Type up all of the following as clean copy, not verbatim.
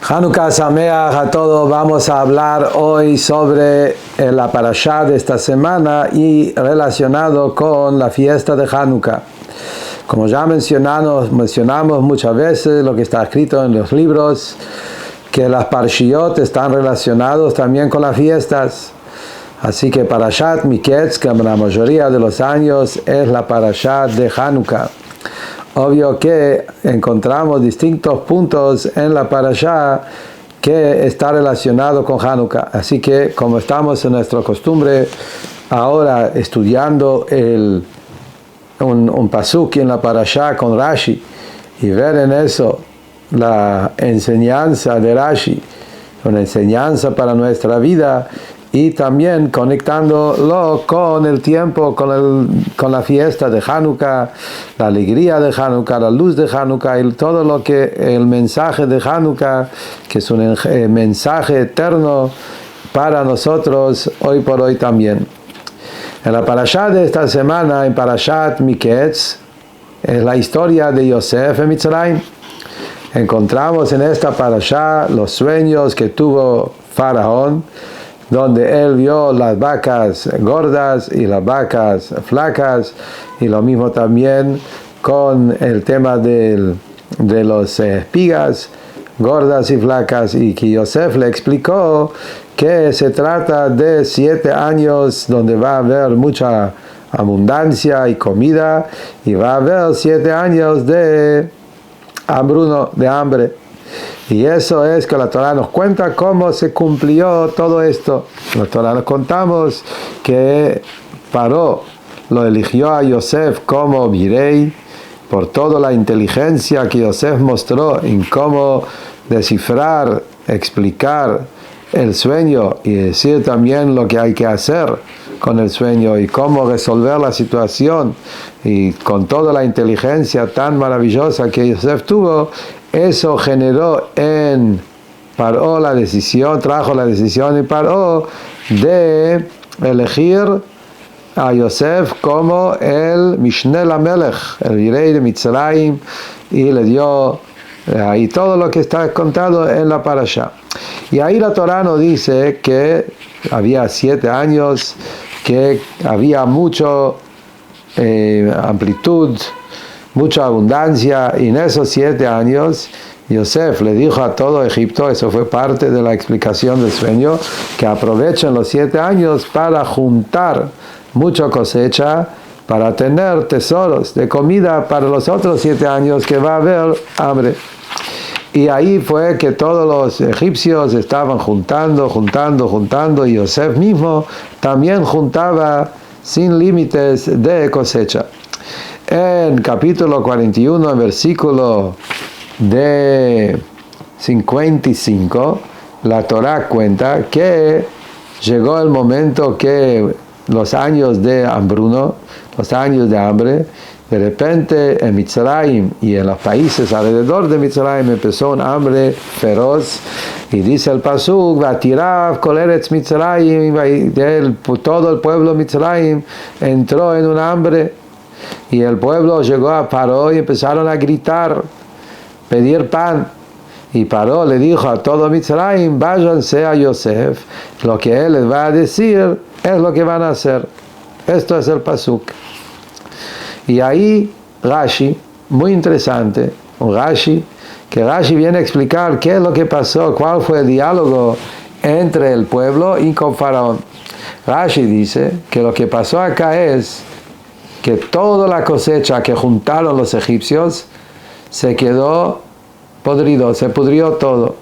Hanukkah Sameach a todos. Vamos a hablar hoy sobre la parashá de esta semana y relacionado con la fiesta de Hanukkah. Como ya mencionamos muchas veces lo que está escrito en los libros, que las parshiot están relacionados también con las fiestas. Así que Parashat Miketz, que la mayoría de los años es la parashá de Hanukkah. Obvio que encontramos distintos puntos en la parashá que está relacionado con Hanukkah. Así que, como estamos en nuestra costumbre ahora estudiando un pasuk en la parashá con Rashi y ver en eso la enseñanza de Rashi, una enseñanza para nuestra vida, y también conectándolo con el tiempo, con la fiesta de Hanukkah, la alegría de Hanukkah, la luz de Hanukkah y todo lo que el mensaje de Hanukkah, que es un mensaje eterno para nosotros hoy por hoy también. En la parashá de esta semana, en Parashat Miketz, es la historia de Yosef en Mitzrayim. Encontramos en esta parashá los sueños que tuvo Faraón, donde él vio las vacas gordas y las vacas flacas, y lo mismo también con el tema de los espigas gordas y flacas, y que Yosef le explicó que se trata de 7 años donde va a haber mucha abundancia y comida, y va a haber 7 años de hambruno, de hambre. Y eso es que la Torah nos cuenta cómo se cumplió todo esto. La Torah nos contamos que Paró lo eligió a Yosef como virrey por toda la inteligencia que Yosef mostró en cómo descifrar, explicar el sueño y decir también lo que hay que hacer con el sueño y cómo resolver la situación, y con toda la inteligencia tan maravillosa que Yosef tuvo, eso generó en Paró la decisión, trajo la decisión en Paró de elegir a Yosef como el Mishneh Lamelech, el virrey de Mitzrayim, y le dio ahí todo lo que está contado en la parashá. Y ahí la Torah nos dice que había 7 años, que había mucha amplitud, mucha abundancia, y en esos 7 años Yosef le dijo a todo Egipto, eso fue parte de la explicación del sueño, que aprovechen los 7 años para juntar mucha cosecha, para tener tesoros de comida para los otros 7 años que va a haber hambre. Y ahí fue que todos los egipcios estaban juntando, y Yosef mismo también juntaba sin límites de cosecha. En capítulo 41, en versículo de 55, la Torah cuenta que llegó el momento que los años de hambruno, los años de hambre, de repente en Mitzrayim y en los países alrededor de Mitzrayim empezó un hambre feroz, y dice el pasuk, Vatirav kol eretz Mitzrayim, todo el pueblo Mitzrayim entró en un hambre, y el pueblo llegó a Paró y empezaron a gritar, pedir pan. Y Paró le dijo a todo Mitzrayim, váyanse a Yosef, lo que él les va a decir es lo que van a hacer. Esto es el pasuk. Y ahí Rashi, muy interesante, que Rashi viene a explicar qué es lo que pasó, cuál fue el diálogo entre el pueblo y con Faraón. Rashi dice que lo que pasó acá es que toda la cosecha que juntaron los egipcios se quedó podrido, se pudrió todo.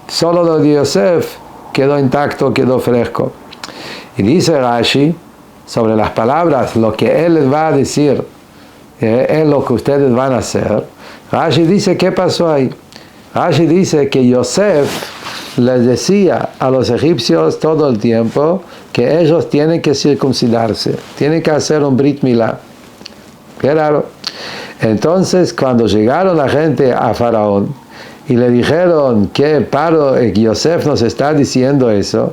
Solo lo de Yosef quedó intacto, quedó fresco. Y dice Rashi, sobre las palabras, lo que él les va a decir es lo que ustedes van a hacer. Rashi dice, ¿qué pasó ahí? Rashi dice que Yosef les decía a los egipcios todo el tiempo que ellos tienen que circuncidarse, tienen que hacer un Brit Milá. Qué raro. Entonces, cuando llegaron la gente a Faraón y le dijeron que Yosef nos está diciendo eso,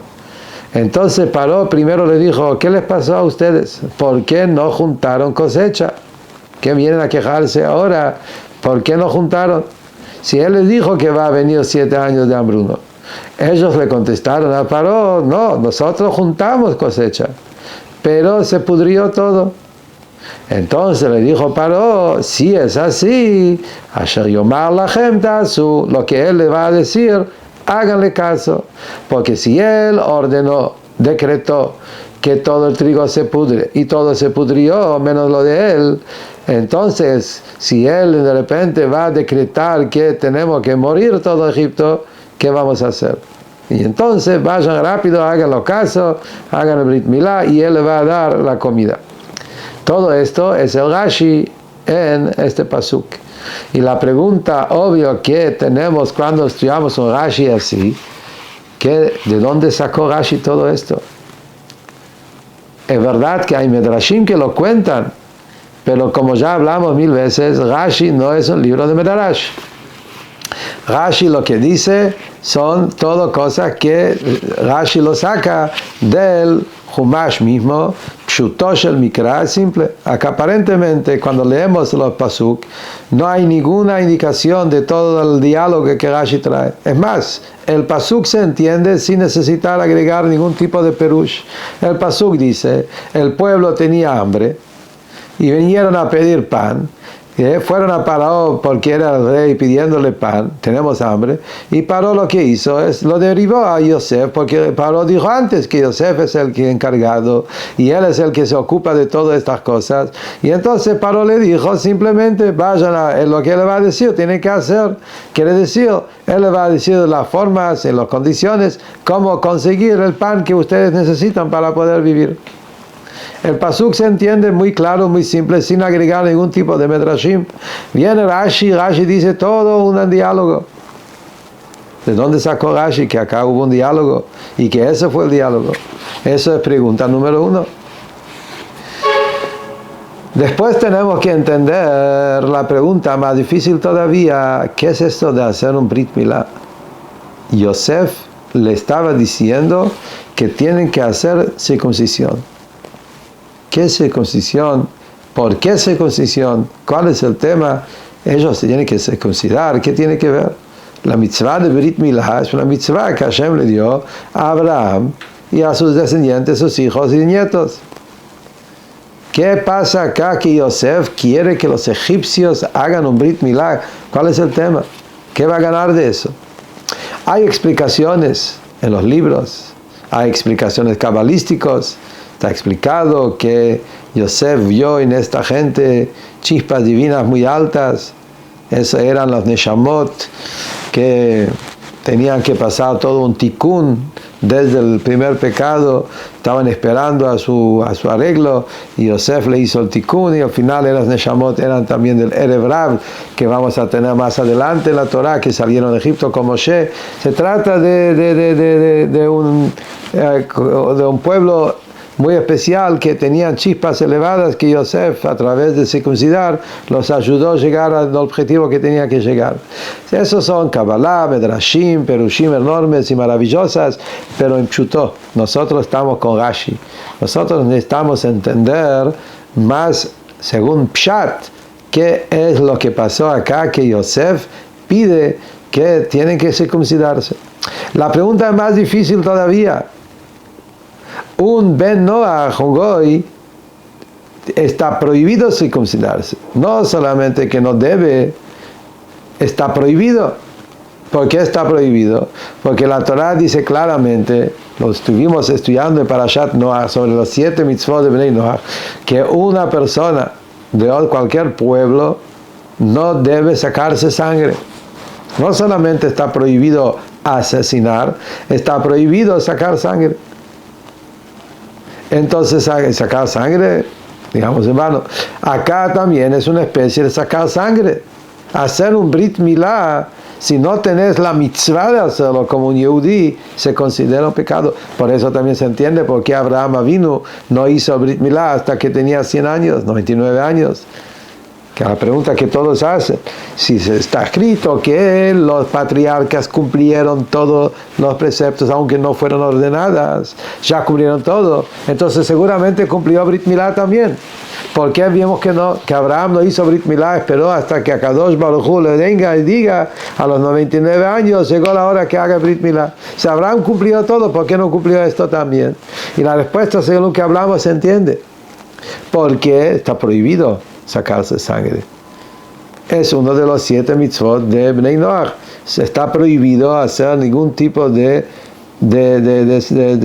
entonces Paró primero le dijo, ¿qué les pasó a ustedes? ¿Por qué no juntaron cosecha? ¿Qué vienen a quejarse ahora? ¿Por qué no juntaron? si él les dijo que va a venir 7 años de hambruno? Ellos le contestaron a Paró, no, nosotros juntamos cosecha, pero se pudrió todo. Entonces le dijo Paró, si es así, Asher Yomar Lachem Tasu, lo que él le va a decir, háganle caso, porque si él ordenó, decretó que todo el trigo se pudre y todo se pudrió menos lo de él, entonces si él de repente va a decretar que tenemos que morir todo Egipto, ¿qué vamos a hacer? Y entonces vayan rápido, háganlo caso, hagan el Brit Milá y él le va a dar la comida. Todo esto es el Rashi en este pasuk. Y la pregunta obvia que tenemos cuando estudiamos un Rashi así, que ¿de dónde sacó Rashi todo esto? Es verdad que hay Medrashim que lo cuentan, pero como ya hablamos 1000 veces, Rashi no es un libro de Medrash. Rashi lo que dice son todo cosas que Rashi lo saca del Humash mismo, Pshutosh el Mikra, simple. Acá aparentemente cuando leemos los pasuk no hay ninguna indicación de todo el diálogo que Rashi trae. Es más, el pasuk se entiende sin necesitar agregar ningún tipo de perush. El pasuk dice, el pueblo tenía hambre y vinieron a pedir pan. Fueron a Paró porque era el rey pidiéndole pan, tenemos hambre, y Paró lo que hizo es, lo derivó a Yosef, porque Paró dijo antes que Yosef es el que encargado, y él es el que se ocupa de todas estas cosas, y entonces Paró le dijo simplemente, vayan a lo que él le va a decir, tienen que hacer, quiere decir, él le va a decir las formas, en las condiciones, cómo conseguir el pan que ustedes necesitan para poder vivir. El pasuk se entiende muy claro, muy simple, sin agregar ningún tipo de medrashim. Viene Rashi dice todo un diálogo. ¿De dónde sacó Rashi que acá hubo un diálogo? Y que ese fue el diálogo. Eso es pregunta número 1. Después tenemos que entender la pregunta más difícil todavía. ¿Qué es esto de hacer un Brit Milá? Yosef le estaba diciendo que tienen que hacer circuncisión. ¿Qué circuncisión? ¿Por qué circuncisión? ¿Cuál es el tema? Ellos se tienen que circuncidar. ¿Qué tiene que ver? La mitzvah de Brit Milá es una mitzvah que Hashem le dio a Abraham y a sus descendientes, sus hijos y nietos. ¿Qué pasa acá que Yosef quiere que los egipcios hagan un Brit Milá? ¿Cuál es el tema? ¿Qué va a ganar de eso? Hay explicaciones en los libros, hay explicaciones cabalísticas. Está explicado que Yosef vio en esta gente chispas divinas muy altas. Esos eran los Neshamot que tenían que pasar todo un tikkun desde el primer pecado. Estaban esperando a su arreglo y Yosef le hizo el tikkun y al final los Neshamot eran también del Erev Rav, que vamos a tener más adelante en la Torah, que salieron de Egipto como Moshe. Se trata de un pueblo muy especial que tenían chispas elevadas que Yosef a través de circuncidar los ayudó a llegar al objetivo que tenía que llegar. Esos son Kabbalah, Medrashim, Perushim enormes y maravillosas, pero en Pshutó. Nosotros estamos con Rashi. Nosotros necesitamos entender más según Pshat qué es lo que pasó acá que Yosef pide que tienen que circuncidarse. La pregunta es más difícil todavía. Un Ben Noach, un Goy, está prohibido circuncidarse. No solamente que no debe, está prohibido. ¿Por qué está prohibido? Porque la Torah dice claramente, lo estuvimos estudiando en Parashat Noach, sobre los 7 mitzvot de Bnei Noach, que una persona de cualquier pueblo no debe sacarse sangre. No solamente está prohibido asesinar, está prohibido sacar sangre. Entonces sacar sangre, digamos en vano. Acá también es una especie de sacar sangre. Hacer un Brit Milá, si no tenés la mitzvah de hacerlo como un Yehudí, se considera un pecado. Por eso también se entiende por qué Abraham Avinu no hizo Brit Milá hasta que tenía 100 años, 99 años. que la pregunta que todos hacen, si se está escrito que los patriarcas cumplieron todos los preceptos, aunque no fueron ordenadas, ya cumplieron todo, entonces seguramente cumplió Brit Milá también. ¿Por qué vimos que no? Que Abraham no hizo Brit Milá, esperó hasta que Akadosh Baruj Hu le venga y diga, a los 99 años llegó la hora que haga Brit Milá. Si Abraham cumplió todo, ¿por qué no cumplió esto también? Y la respuesta, según lo que hablamos, se entiende. Porque está prohibido sacarse sangre. Es uno de los 7 mitzvot de Bnei Noach. Está prohibido hacer ningún tipo de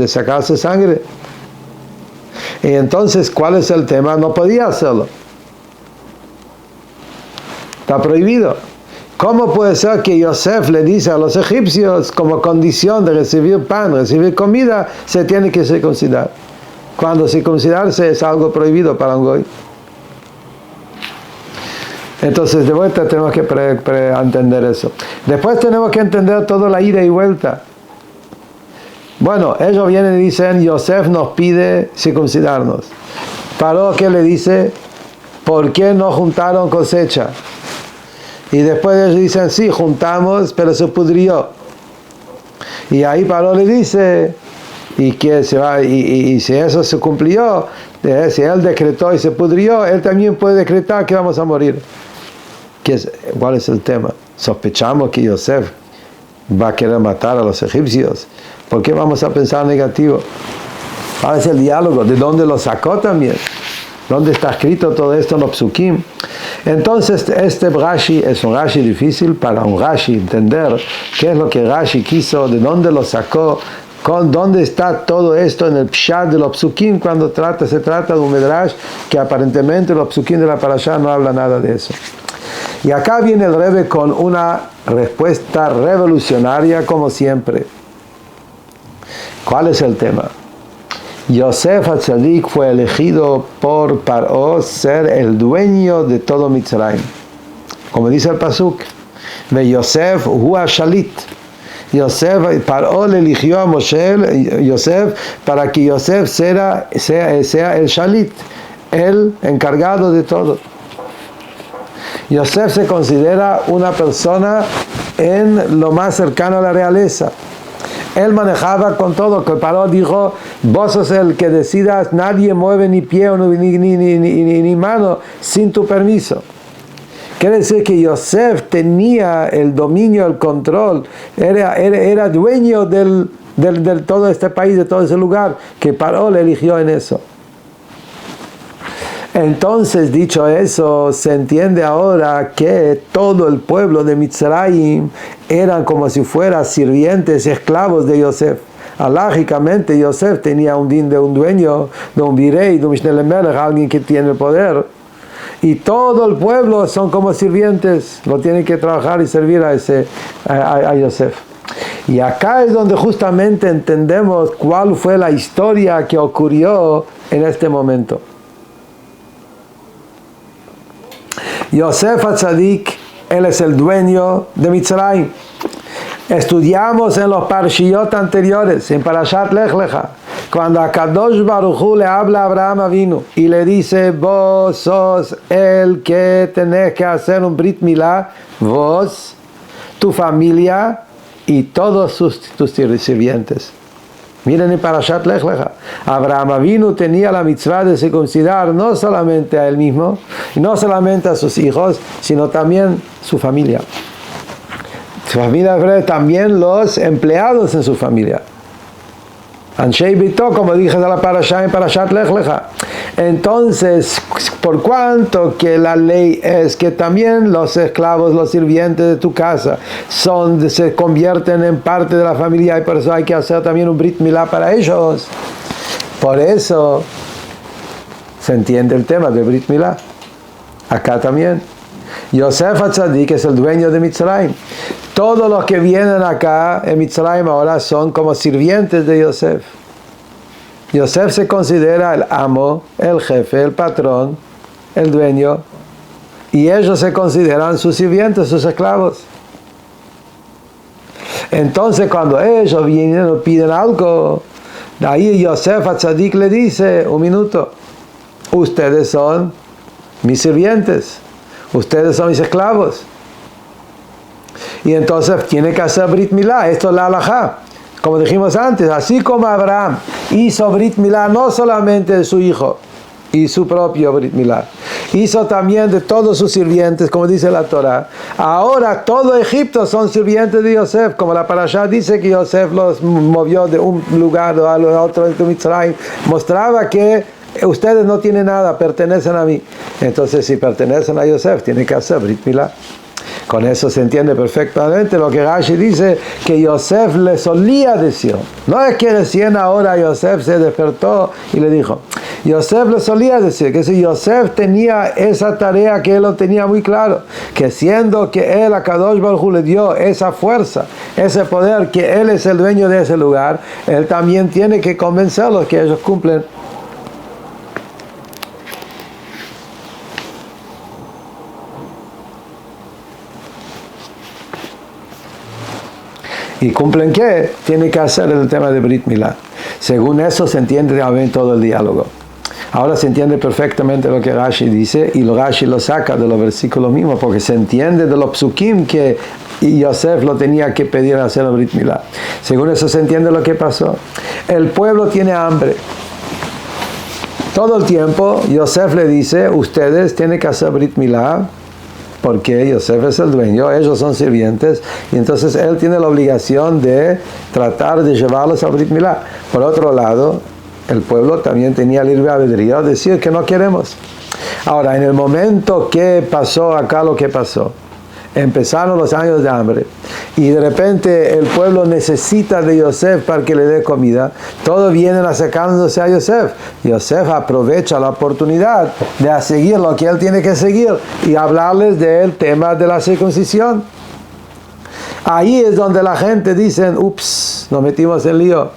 sacarse sangre. Y entonces, ¿cuál es el tema? No podía hacerlo. Está prohibido. ¿Cómo puede ser que Yosef le dice a los egipcios, como condición de recibir pan, recibir comida, se tiene que circuncidar? Cuando circuncidarse es algo prohibido para un goy. Entonces, de vuelta tenemos que entender eso. Después tenemos que entender toda la ida y vuelta. Bueno, ellos vienen y dicen, Yosef nos pide circuncidarnos. Paró, ¿qué le dice? ¿Por qué no juntaron cosecha? Y después ellos dicen, sí, juntamos, pero se pudrió. Y ahí Paró le dice, y que se va, y si eso se cumplió, si él decretó y se pudrió, él también puede decretar que vamos a morir. ¿Cuál es el tema? Sospechamos que Yosef va a querer matar a los egipcios. ¿Por qué vamos a pensar negativo? ¿Cuál es el diálogo? ¿De dónde lo sacó también? ¿Dónde está escrito todo esto en los psukim? Entonces, este Rashi es un Rashi difícil para un Rashi entender qué es lo que Rashi quiso, de dónde lo sacó, dónde está todo esto en el pshat de los psukim, cuando se trata de un medrash que aparentemente los psukim de la parashá no habla nada de eso. Y acá viene el Rebbe con una respuesta revolucionaria como siempre. ¿Cuál es el tema? Yosef HaTzadik fue elegido por Paró ser el dueño de todo Mitzrayim. Como dice el pasuk, ve Yosef hua shalit. Paró le eligió a Moshe, Yosef, para que Yosef sea el shalit, el encargado de todo. Yosef se considera una persona en lo más cercano a la realeza. Él manejaba con todo, que Paró dijo, vos sos el que decidas, nadie mueve ni pie ni mano sin tu permiso. Quiere decir que Yosef tenía el dominio, el control, era dueño del todo este país, de todo ese lugar, que Paró le eligió en eso. Entonces, dicho eso, se entiende ahora que todo el pueblo de Mitzrayim eran como si fueran sirvientes, esclavos de Yosef. Alágicamente, Yosef tenía un din de un dueño, de un virey, de un Mishneh Lemelech, alguien que tiene el poder. Y todo el pueblo son como sirvientes, lo tienen que trabajar y servir a Yosef. Y acá es donde justamente entendemos cuál fue la historia que ocurrió en este momento. Yosef HaTzadik, él es el dueño de Mitzrayim. Estudiamos en los parashiyot anteriores, en Parashat Lech Lecha, cuando Akadosh Baruj Hu le habla a Abraham Avinu y le dice, vos sos el que tenés que hacer un Brit Milá, vos, tu familia y todos tus sirvientes. Miren en Parashat Lech Lecha, Abraham Avinu tenía la mitzvah de circuncidar no solamente a él mismo, y no solamente a sus hijos, sino también su familia. Su familia, también los empleados en su familia. Anshei Bito, como dije de la Parashá en Parashat Lech Lecha. Entonces, por cuanto que la ley es que también los esclavos, los sirvientes de tu casa, se convierten en parte de la familia, y por eso hay que hacer también un Brit Milá para ellos. Por eso se entiende el tema de Brit Milá. Acá también. Yosef HaTzadik es el dueño de Mitzrayim. Todos los que vienen acá en Mitzrayim ahora son como sirvientes de Yosef. Yosef se considera el amo, el jefe, el patrón, el dueño, y ellos se consideran sus sirvientes, sus esclavos. Entonces cuando ellos vienen o piden algo, ahí Yosef HaTzadik le dice, un minuto, ustedes son mis sirvientes. ustedes son mis esclavos. Y entonces tiene que hacer Brit Milá, esto es la halajá. Como dijimos antes, así como Abraham hizo Brit Milá no solamente de su hijo y su propio Brit Milá, hizo también de todos sus sirvientes, como dice la Torah. Ahora todo Egipto son sirvientes de Yosef, como la parashá dice que Yosef los movió de un lugar a otro en Mitzrayim, mostraba que ustedes no tienen nada, pertenecen a mí. Entonces si pertenecen a Yosef, tienen que hacer Brit Milá. Con eso se entiende perfectamente lo que Rashi dice que Yosef le solía decir. No es que recién ahora Yosef se despertó y le dijo. Yosef le solía decir que si Yosef tenía esa tarea que él lo tenía muy claro, que siendo que él a Kadosh Baruj Hu le dio esa fuerza, ese poder, que él es el dueño de ese lugar, él también tiene que convencerlos que ellos cumplen. ¿Y cumplen qué? Tiene que hacer el tema de Brit Milá. Según eso se entiende también todo el diálogo. Ahora se entiende perfectamente lo que Rashi dice, y Rashi lo saca de los versículos mismos, porque se entiende de los psukim que Yosef lo tenía que pedir a hacer el Brit Milá. Según eso se entiende lo que pasó. El pueblo tiene hambre. Todo el tiempo Yosef le dice, ustedes tienen que hacer Brit Milá, porque Yosef es el dueño, ellos son sirvientes, y entonces él tiene la obligación de tratar de llevarlos a Brit Milá. Por otro lado, el pueblo también tenía libre albedrío de decir que no queremos. Ahora, en el momento que pasó acá lo que pasó, empezaron los años de hambre, y de repente el pueblo necesita de Yosef para que le dé comida, todos vienen acercándose a Yosef. Yosef aprovecha la oportunidad de seguir lo que él tiene que seguir y hablarles del tema de la circuncisión. Ahí es donde la gente dice, ups, nos metimos en lío,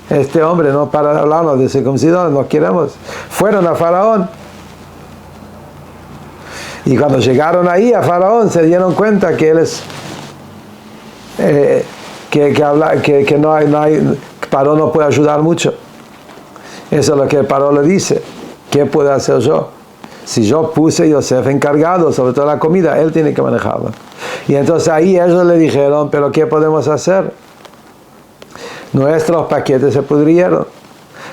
este hombre no para hablarnos de circuncisión, no queremos. Fueron a Faraón. Y cuando llegaron ahí a Faraón se dieron cuenta que él es que no hay Paró no puede ayudar mucho. Eso es lo que Paró le dice. ¿Qué puedo hacer yo? Si yo puse a Yosef encargado sobre toda la comida, él tiene que manejarla. Y entonces ahí ellos le dijeron, pero ¿qué podemos hacer? Nuestros paquetes se pudrieron.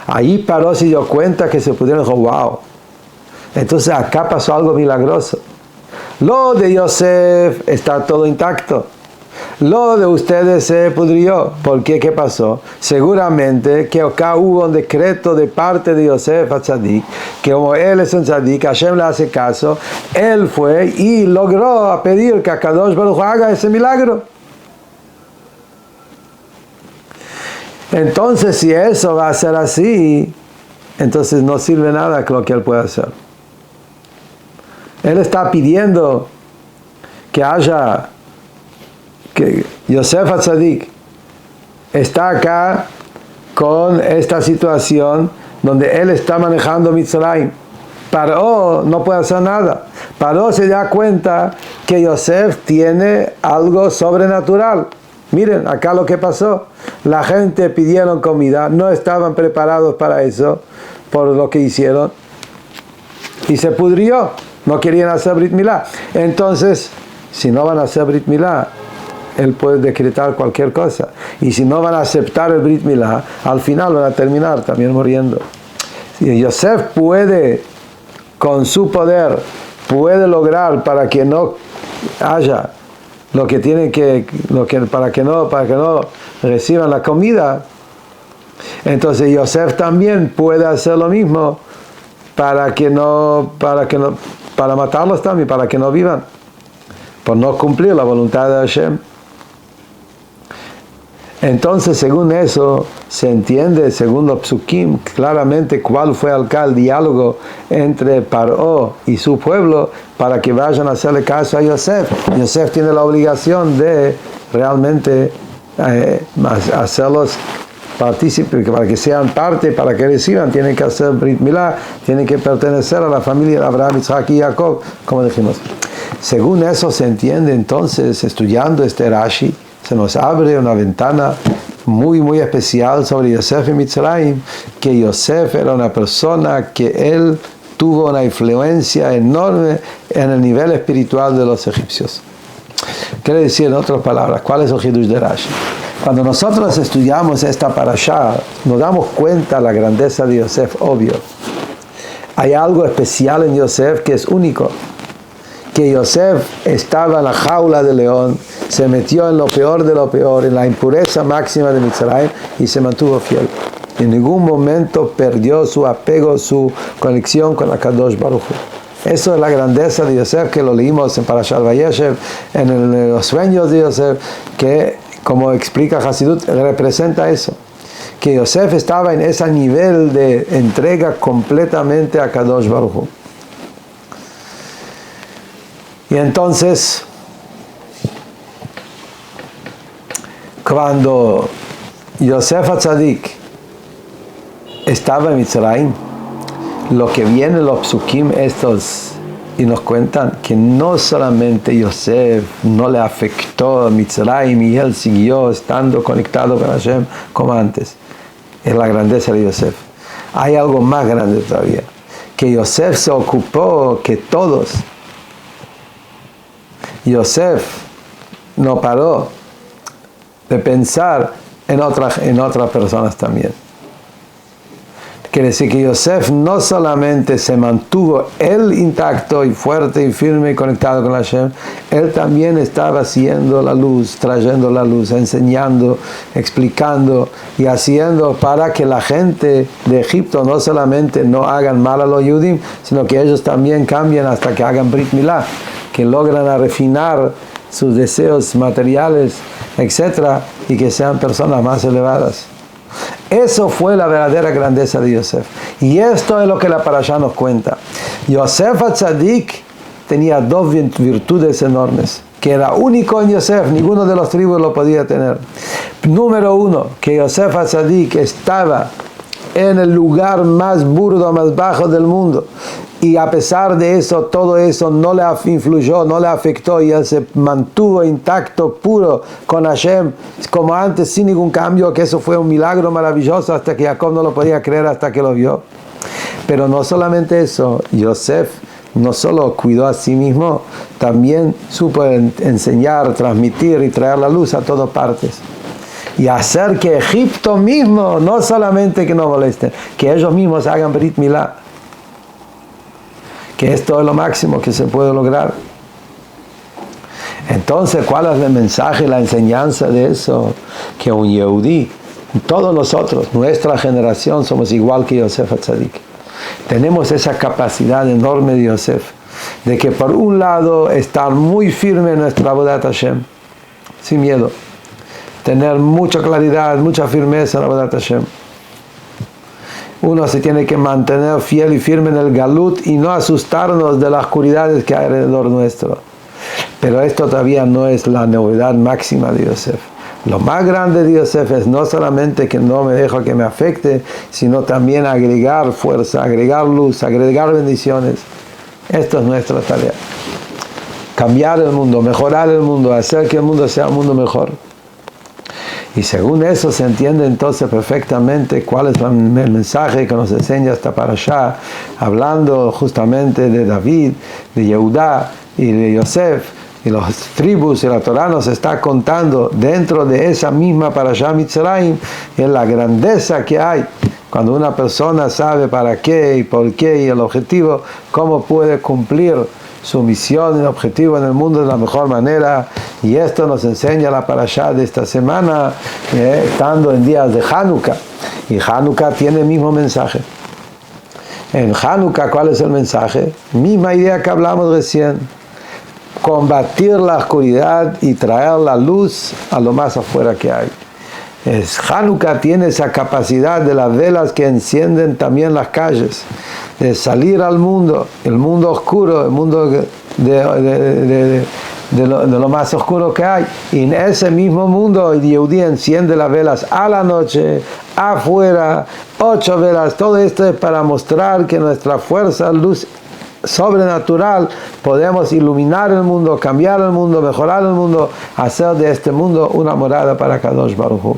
Ahí Paró se dio cuenta que se pudrieron, dijo, wow. Entonces acá pasó algo milagroso. Lo de Yosef está todo intacto. Lo de ustedes se pudrió. ¿Por qué? ¿Qué pasó? Seguramente que acá hubo un decreto de parte de Yosef a Tzadik, que como él es un Tzadik, Hashem le hace caso, él fue y logró pedir que Kadosh Baruj Hu haga ese milagro. Entonces, si eso va a ser así, entonces no sirve nada lo que él puede hacer. Él está pidiendo que haya, que Yosef HaTzadik está acá con esta situación donde él está manejando Mitzrayim. Paró no puede hacer nada. Paró se da cuenta que Yosef tiene algo sobrenatural. Miren, acá lo que pasó. La gente pidieron comida, no estaban preparados para eso, por lo que hicieron, y se pudrió. No querían hacer Brit Milá. Entonces, si no van a hacer Brit Milá, él puede decretar cualquier cosa. Y si no van a aceptar el Brit Milá, al final van a terminar también muriendo. Y Yosef puede, con su poder, puede lograr para que no haya lo que tienen que, para que no reciban la comida. Entonces Yosef también puede hacer lo mismo para matarlos también, para que no vivan, por no cumplir la voluntad de Hashem. Entonces, según eso, se entiende, según los psukim, claramente cuál fue acá el diálogo entre Paró y su pueblo para que vayan a hacerle caso a Yosef. Yosef tiene la obligación de realmente hacerlos partícipes, para que sean parte, para que reciban, tienen que hacer Brit Milá, tienen que pertenecer a la familia de Abraham, Isaac y Jacob, como dijimos. Según eso se entiende, entonces, estudiando este Rashi, se nos abre una ventana muy, muy especial sobre Yosef y Mitzrayim, que Yosef era una persona que él tuvo una influencia enorme en el nivel espiritual de los egipcios. Quiere decir, en otras palabras, ¿cuál es el Hidush de Rashi? Cuando nosotros estudiamos esta parashá, nos damos cuenta de la grandeza de Yosef, obvio. Hay algo especial en Yosef que es único. Que Yosef estaba en la jaula de león, se metió en lo peor de lo peor, en la impureza máxima de Mitzrayim, y se mantuvo fiel. En ningún momento perdió su apego, su conexión con Akadosh Baruj Hu. Eso es la grandeza de Yosef, que lo leímos en Parashat Vayeshev, en los sueños de Yosef, que, como explica Hasidut, representa eso. Que Yosef estaba en ese nivel de entrega completamente a Akadosh Baruj Hu. Y entonces, cuando Yosef HaTzadik estaba en Mitzrayim, lo que viene los psukim estos y nos cuentan que no solamente Yosef no le afectó a Mitzrayim y él siguió estando conectado con Hashem como antes. Es la grandeza de Yosef. Hay algo más grande todavía, que Yosef se ocupó que todos. Yosef no paró de pensar en otras personas también. Quiere decir que Yosef no solamente se mantuvo él intacto y fuerte y firme y conectado con Hashem, él también estaba haciendo la luz, trayendo la luz, enseñando, explicando y haciendo para que la gente de Egipto no solamente no hagan mal a los Yudim, sino que ellos también cambien hasta que hagan Brit Milá, que logran refinar sus deseos materiales, etc., y que sean personas más elevadas. Eso fue la verdadera grandeza de Yosef. Y esto es lo que la parashá nos cuenta. Yosef HaTzadik tenía dos virtudes enormes, que era único en Yosef, ninguno de los tribus lo podía tener. Número uno, que Yosef HaTzadik estaba en el lugar más burdo, más bajo del mundo. Y a pesar de eso, todo eso no le influyó, no le afectó, y él se mantuvo intacto, puro, con Hashem, como antes, sin ningún cambio, que eso fue un milagro maravilloso, hasta que Jacob no lo podía creer hasta que lo vio. Pero no solamente eso, Yosef no solo cuidó a sí mismo, también supo enseñar, transmitir y traer la luz a todas partes. Y hacer que Egipto mismo, no solamente que no molesten, que ellos mismos hagan Brit Milá. Que esto es lo máximo que se puede lograr. Entonces, ¿cuál es el mensaje, la enseñanza de eso? Que un Yehudí, todos nosotros, nuestra generación, somos igual que Yosef HaTzadik. Tenemos esa capacidad enorme de Yosef, de que por un lado estar muy firme en nuestra Avodat Hashem, sin miedo, tener mucha claridad, mucha firmeza en la Avodat Hashem. Uno se tiene que mantener fiel y firme en el galut y no asustarnos de las oscuridades que hay alrededor nuestro. Pero esto todavía no es la novedad máxima de Yosef. Lo más grande de Yosef es no solamente que no me dejo que me afecte, sino también agregar fuerza, agregar luz, agregar bendiciones. Esto es nuestra tarea. Cambiar el mundo, mejorar el mundo, hacer que el mundo sea un mundo mejor. Y según eso se entiende entonces perfectamente cuál es el mensaje que nos enseña esta parashá, hablando justamente de David, de Yehudá y de Yosef, y las tribus, y la Torá nos está contando dentro de esa misma parashá Mitzrayim, en la grandeza que hay. Cuando una persona sabe para qué y por qué y el objetivo, cómo puede cumplir su misión y objetivo en el mundo de la mejor manera. Y esto nos enseña la parashá de esta semana, estando en días de Hanukkah. Y Hanukkah tiene el mismo mensaje. En Hanukkah, ¿cuál es el mensaje? Misma idea que hablamos recién. Combatir la oscuridad y traer la luz a lo más afuera que hay. Hanukkah tiene esa capacidad de las velas que encienden también las calles, de salir al mundo, el mundo oscuro, el mundo de lo más oscuro que hay. Y en ese mismo mundo el Yehudí enciende las velas a la noche, afuera, 8 velas. Todo esto es para mostrar que nuestra fuerza, luz sobrenatural, podemos iluminar el mundo, cambiar el mundo, mejorar el mundo, hacer de este mundo una morada para Kadosh Baruj Hu.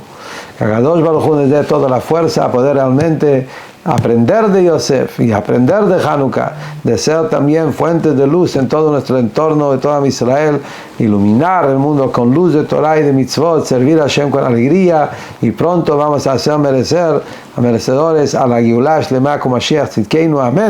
Que Kadosh Baruj Hu nos dé toda la fuerza a poder realmente aprender de Yosef y aprender de Hanukkah, de ser también fuentes de luz en todo nuestro entorno, de toda Israel, iluminar el mundo con luz de Torah y de mitzvot, servir a Hashem con alegría, y pronto vamos a ser merecedores a la Geulah Shlema como Mashiach Tzidkeinu. Amén.